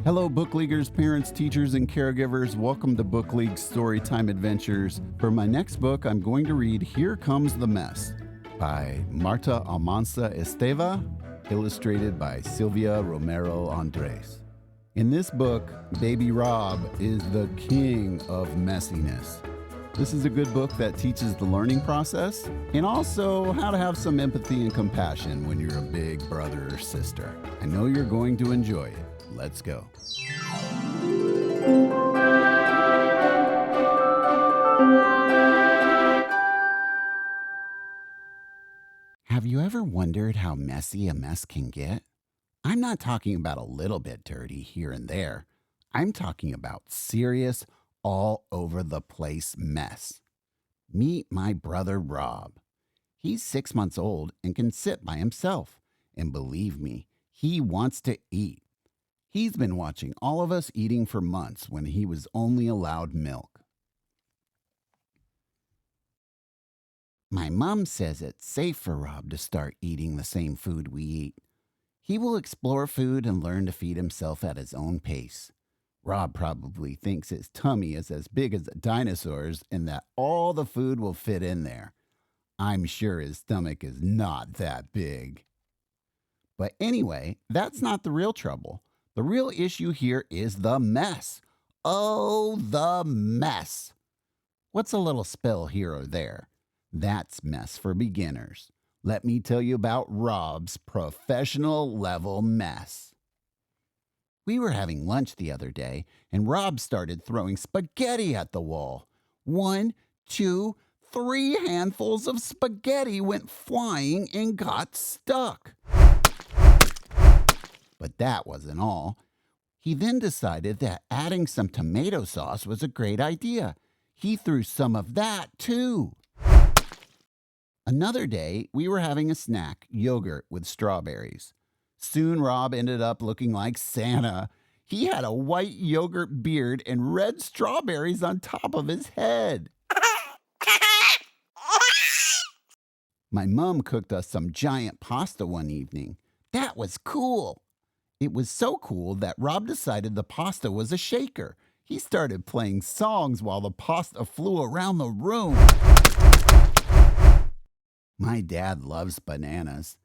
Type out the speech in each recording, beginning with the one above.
Hello, bookleaguers, parents, teachers, and caregivers. Welcome to Bookleague Storytime Adventures. For my next book, I'm going to read Here Comes the Mess by Marta, Almansa, Esteva, illustrated by Silvia, Romeral, Andres. In this book, baby Rob is the king of messiness. This is a good book that teaches the learning process and also how to have some empathy and compassion when you're a big brother or sister. I know you're going to enjoy it. Let's go. Have you ever wondered how messy a mess can get? I'm not talking about a little bit dirty here and there. I'm talking about serious, all over the place mess. Meet my brother Rob. He's 6 months old and can sit by himself. And believe me, he wants to eat. He's been watching all of us eating for months when he was only allowed milk. My mom says it's safe for Rob to start eating the same food we eat. He will explore food and learn to feed himself at his own pace. Rob probably thinks his tummy is as big as a dinosaur's and that all the food will fit in there. I'm sure his stomach is not that big. But anyway, that's not the real trouble. The real issue here is the mess. Oh, the mess. What's a little spill here or there? That's mess for beginners. Let me tell you about Rob's professional level mess. We were having lunch the other day, and Rob started throwing spaghetti at the wall. 1, 2, 3 handfuls of spaghetti went flying and got stuck. But that wasn't all. He then decided that adding some tomato sauce was a great idea. He threw some of that too. Another day, we were having a snack, yogurt with strawberries. Soon Rob ended up looking like Santa. He had a white yogurt beard and red strawberries on top of his head. My mom cooked us some giant pasta one evening. That was cool. It was so cool that Rob decided the pasta was a shaker. He started playing songs while the pasta flew around the room. My dad loves bananas.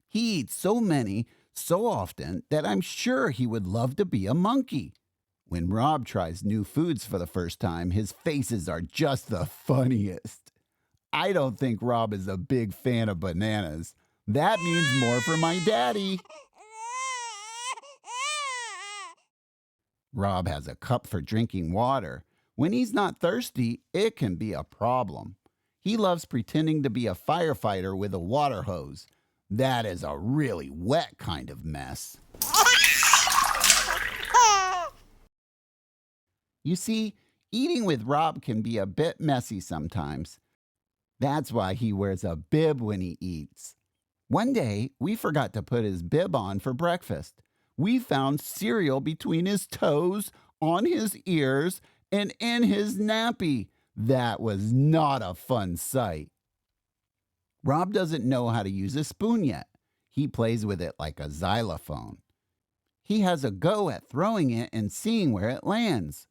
He eats so many, so often, that I'm sure he would love to be a monkey. When Rob tries new foods for the first time, his faces are just the funniest. I don't think Rob is a big fan of bananas. That means more for my daddy. Rob has a cup for drinking water. When he's not thirsty, it can be a problem. He loves pretending to be a firefighter with a water hose. That is a really wet kind of mess. You see, eating with Rob can be a bit messy sometimes. That's why he wears a bib when he eats. One day, we forgot to put his bib on for breakfast. We found cereal between his toes, on his ears, and in his nappy. That was not a fun sight. Rob doesn't know how to use a spoon yet. He plays with it like a xylophone. He has a go at throwing it and seeing where it lands.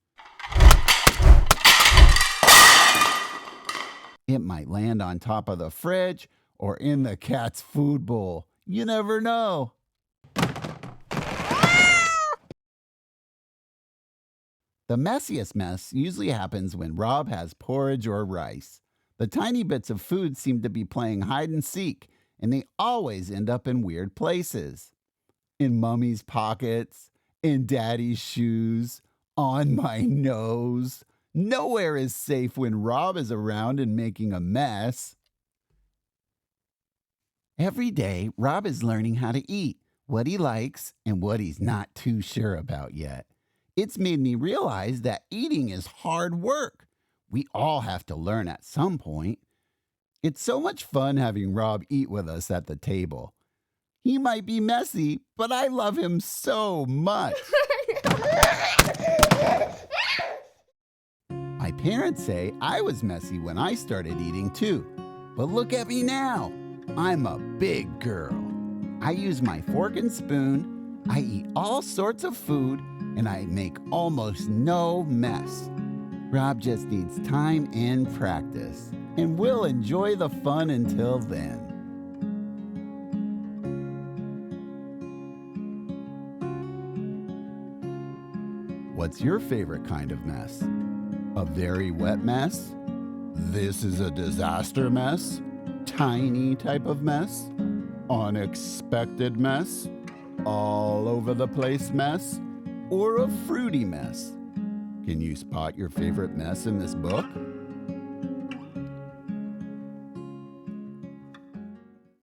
It might land on top of the fridge or in the cat's food bowl. You never know. The messiest mess usually happens when Rob has porridge or rice. The tiny bits of food seem to be playing hide and seek, and they always end up in weird places. In Mummy's pockets, in Daddy's shoes, on my nose. Nowhere is safe when Rob is around and making a mess. Every day, Rob is learning how to eat, what he likes, and what he's not too sure about yet. It's made me realize that eating is hard work. We all have to learn at some point. It's so much fun having Rob eat with us at the table. He might be messy, but I love him so much. My parents say I was messy when I started eating too. But look at me now. I'm a big girl. I use my fork and spoon, I eat all sorts of food and I make almost no mess. Rob just needs time and practice, and we'll enjoy the fun until then. What's your favorite kind of mess? A very wet mess? This is a disaster mess? Tiny type of mess? Unexpected mess? All over the place mess? Or a fruity mess? Can you spot your favorite mess in this book?